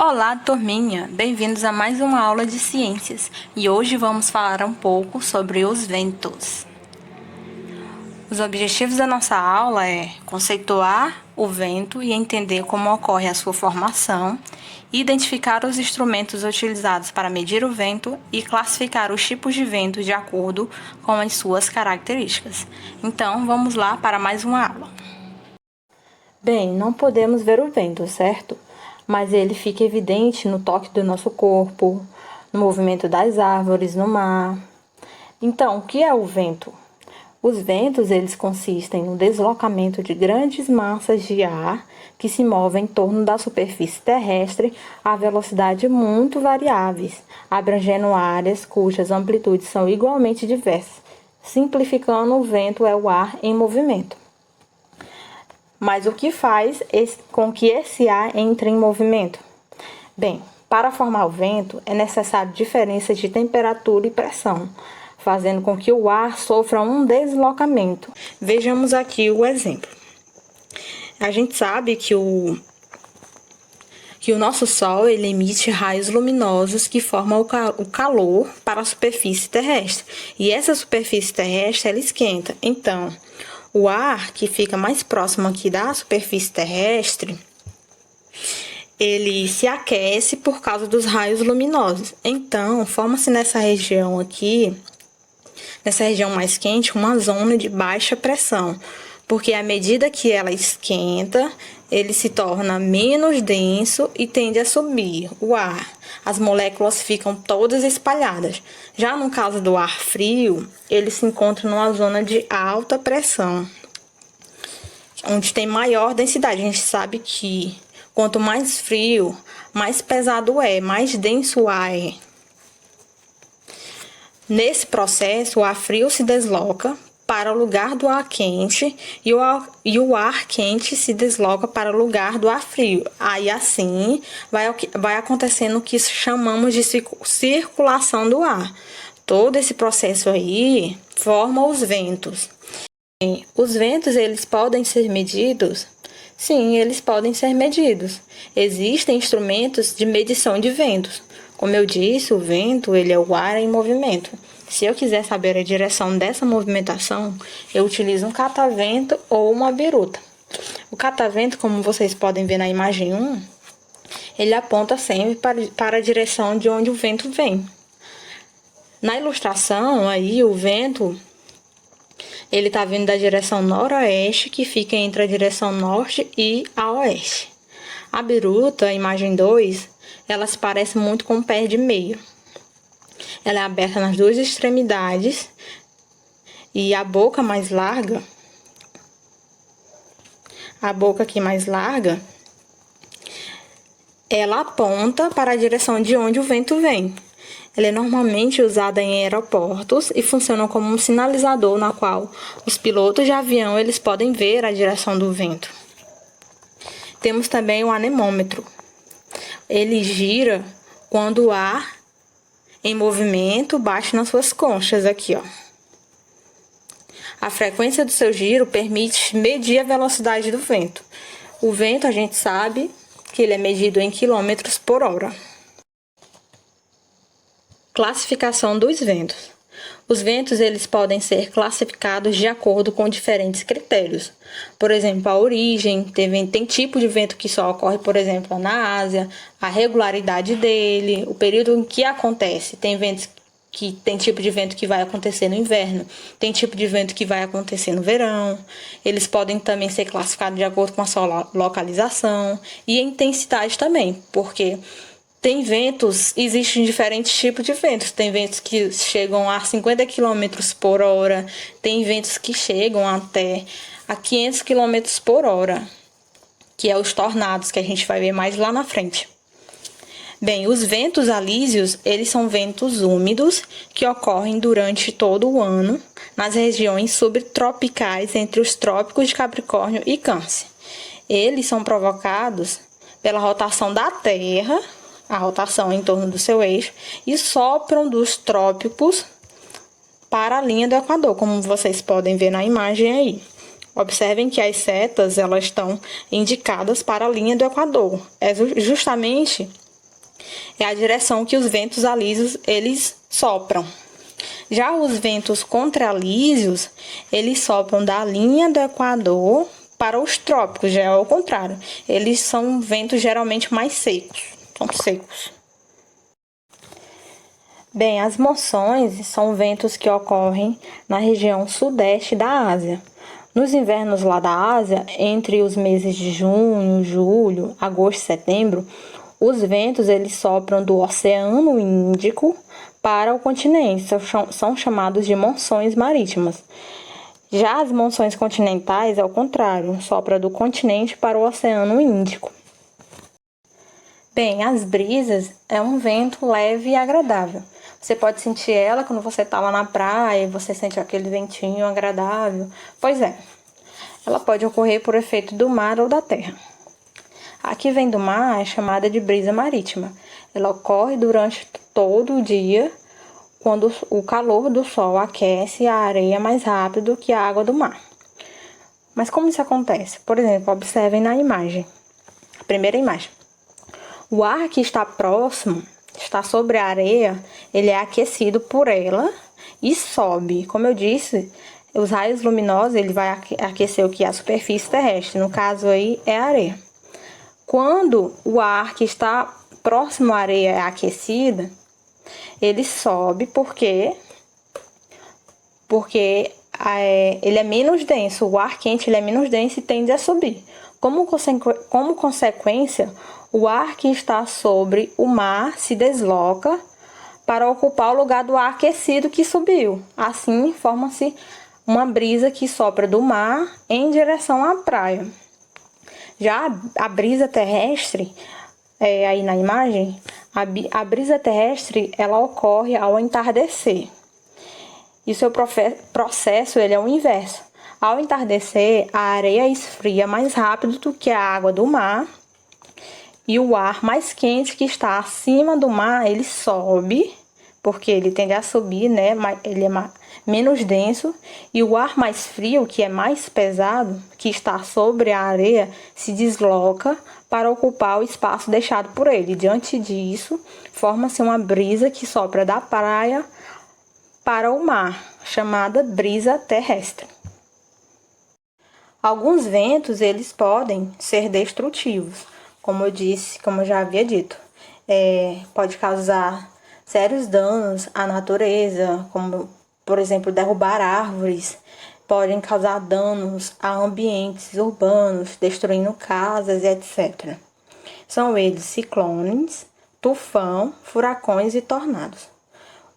Olá, turminha! Bem-vindos a mais uma aula de ciências e hoje vamos falar um pouco sobre os ventos. Os objetivos da nossa aula é conceituar o vento e entender como ocorre a sua formação, identificar os instrumentos utilizados para medir o vento e classificar os tipos de vento de acordo com as suas características. Então, vamos lá para mais uma aula. Bem, não podemos ver o vento, certo? Mas ele fica evidente no toque do nosso corpo, no movimento das árvores, no mar. Então, o que é o vento? Os ventos, eles consistem no deslocamento de grandes massas de ar que se movem em torno da superfície terrestre a velocidade muito variáveis, abrangendo áreas cujas amplitudes são igualmente diversas. Simplificando, o vento é o ar em movimento. Mas o que faz com que esse ar entre em movimento? Bem, para formar o vento é necessário diferença de temperatura e pressão, fazendo com que o ar sofra um deslocamento. Vejamos aqui o exemplo. A gente sabe que o nosso Sol ele emite raios luminosos que formam o calor para a superfície terrestre. E essa superfície terrestre ela esquenta. Então, o ar que fica mais próximo aqui da superfície terrestre, ele se aquece por causa dos raios luminosos. Então, forma-se nessa região aqui, nessa região mais quente, uma zona de baixa pressão. Porque à medida que ela esquenta, ele se torna menos denso e tende a subir o ar. As moléculas ficam todas espalhadas. Já no caso do ar frio, ele se encontra numa zona de alta pressão, onde tem maior densidade. A gente sabe que quanto mais frio, mais pesado é, mais denso o ar é. Nesse processo, o ar frio se desloca para o lugar do ar quente e o ar quente se desloca para o lugar do ar frio. Aí assim vai acontecendo o que chamamos de circulação do ar. Todo esse processo aí forma os ventos. Os ventos eles podem ser medidos? Sim, eles podem ser medidos. Existem instrumentos de medição de ventos. Como eu disse, o vento ele é o ar em movimento. Se eu quiser saber a direção dessa movimentação, eu utilizo um catavento ou uma biruta. O catavento, como vocês podem ver na imagem 1, ele aponta sempre para a direção de onde o vento vem. Na ilustração, aí o vento ele está vindo da direção noroeste, que fica entre a direção norte e a oeste. A biruta, a imagem 2, ela se parece muito com o pé de meia. Ela é aberta nas duas extremidades e a boca mais larga, ela aponta para a direção de onde o vento vem. Ela é normalmente usada em aeroportos e funciona como um sinalizador na qual os pilotos de avião eles podem ver a direção do vento. Temos também o anemômetro. Ele gira quando o ar em movimento bate nas suas conchas aqui, ó. A frequência do seu giro permite medir a velocidade do vento. O vento, a gente sabe que ele é medido em quilômetros por hora. Classificação dos ventos. Os ventos eles podem ser classificados de acordo com diferentes critérios. Por exemplo, a origem, tem tipo de vento que só ocorre, por exemplo, na Ásia, a regularidade dele, o período em que acontece. Tem ventos que tem tipo de vento que vai acontecer no inverno, tem tipo de vento que vai acontecer no verão. Eles podem também ser classificados de acordo com a sua localização e a intensidade também, porque tem ventos, existem diferentes tipos de ventos. Tem ventos que chegam a 50 km por hora, tem ventos que chegam até a 500 km por hora, que é os tornados, que a gente vai ver mais lá na frente. Bem, os ventos alísios, eles são ventos úmidos que ocorrem durante todo o ano nas regiões subtropicais entre os trópicos de Capricórnio e Câncer. Eles são provocados pela rotação da Terra, a rotação em torno do seu eixo, e sopram dos trópicos para a linha do Equador, como vocês podem ver na imagem aí. Observem que as setas elas estão indicadas para a linha do Equador. É justamente É a direção que os ventos alísios eles sopram. Já os ventos contralísios, eles sopram da linha do Equador para os trópicos, já é o contrário. Eles são ventos geralmente mais secos, são secos. Bem, as monções são ventos que ocorrem na região sudeste da Ásia. Nos invernos lá da Ásia, entre os meses de junho, julho, agosto e setembro, os ventos eles sopram do Oceano Índico para o continente, são chamados de monções marítimas. Já as monções continentais é o contrário, sopra do continente para o Oceano Índico. Bem, as brisas é um vento leve e agradável. Você pode sentir ela quando você está lá na praia, você sente aquele ventinho agradável. Pois é, ela pode ocorrer por efeito do mar ou da terra. A que vem do mar é chamada de brisa marítima. Ela ocorre durante todo o dia, quando o calor do sol aquece a areia mais rápido que a água do mar. Mas como isso acontece? Por exemplo, observem na imagem. A primeira imagem. O ar que está próximo, está sobre a areia, ele é aquecido por ela e sobe. Como eu disse, os raios luminosos ele vai aquecer o que é a superfície terrestre. No caso aí é a areia. Quando o ar que está próximo à areia é aquecido, ele sobe porque ele é menos denso. O ar quente ele é menos denso e tende a subir. Como consequência, o ar que está sobre o mar se desloca para ocupar o lugar do ar aquecido que subiu. Assim, forma-se uma brisa que sopra do mar em direção à praia. Já a brisa terrestre, aí na imagem, a brisa terrestre ela ocorre ao entardecer. E o seu processo ele é o inverso. Ao entardecer, a areia esfria mais rápido do que a água do mar. E o ar mais quente que está acima do mar, ele sobe, porque ele tende a subir, né? Ele é menos denso. E o ar mais frio, que é mais pesado, que está sobre a areia, se desloca para ocupar o espaço deixado por ele. Diante disso, forma-se uma brisa que sopra da praia para o mar, chamada brisa terrestre. Alguns ventos, eles podem ser destrutivos. Como eu já havia dito, pode causar sérios danos à natureza, como, por exemplo, derrubar árvores, podem causar danos a ambientes urbanos, destruindo casas e etc. São eles ciclones, tufão, furacões e tornados.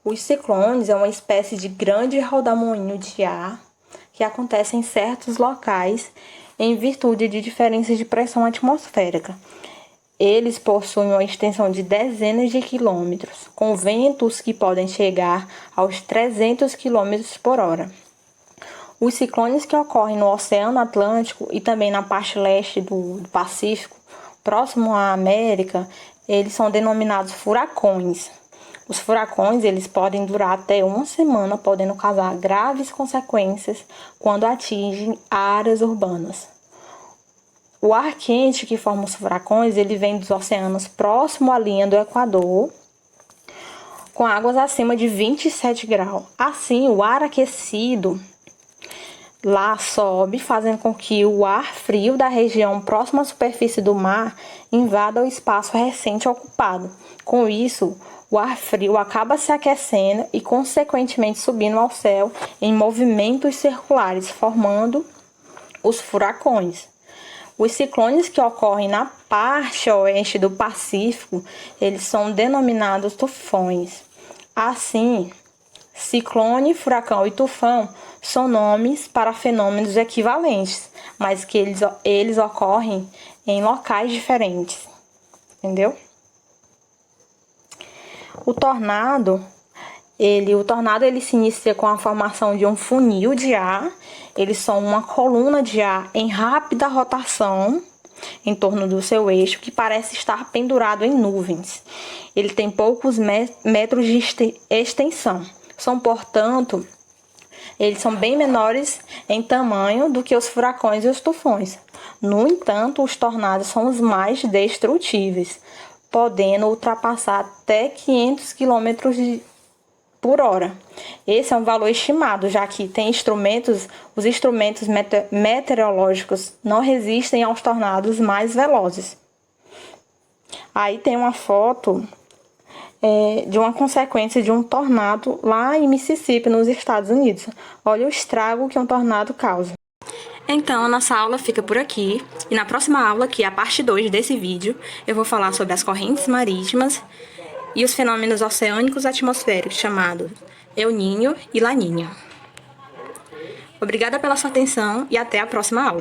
Os ciclones é uma espécie de grande rodamoinho de ar que acontece em certos locais em virtude de diferenças de pressão atmosférica. Eles possuem uma extensão de dezenas de quilômetros, com ventos que podem chegar aos 300 km por hora. Os ciclones que ocorrem no Oceano Atlântico e também na parte leste do Pacífico, próximo à América, eles são denominados furacões. Os furacões eles podem durar até uma semana, podendo causar graves consequências quando atingem áreas urbanas. O ar quente que forma os furacões, ele vem dos oceanos próximo à linha do Equador, com águas acima de 27 graus. Assim, o ar aquecido lá sobe, fazendo com que o ar frio da região próxima à superfície do mar invada o espaço recente ocupado. Com isso, o ar frio acaba se aquecendo e, consequentemente, subindo ao céu em movimentos circulares, formando os furacões. Os ciclones que ocorrem na parte oeste do Pacífico, eles são denominados tufões. Assim, ciclone, furacão e tufão são nomes para fenômenos equivalentes, mas que eles ocorrem em locais diferentes. Entendeu? O tornado ele se inicia com a formação de um funil de ar. Eles são uma coluna de ar em rápida rotação em torno do seu eixo, que parece estar pendurado em nuvens. Ele tem poucos metros de extensão. Portanto, eles são bem menores em tamanho do que os furacões e os tufões. No entanto, os tornados são os mais destrutíveis, podendo ultrapassar até 500 km por hora. Esse é um valor estimado, já que os instrumentos meteorológicos não resistem aos tornados mais velozes. Aí tem uma foto de uma consequência de um tornado lá em Mississippi, nos Estados Unidos. Olha o estrago que um tornado causa. Então, a nossa aula fica por aqui. E na próxima aula, que é a parte 2 desse vídeo, eu vou falar sobre as correntes marítimas e os fenômenos oceânicos atmosféricos chamados El Niño e La Niña. Obrigada pela sua atenção e até a próxima aula.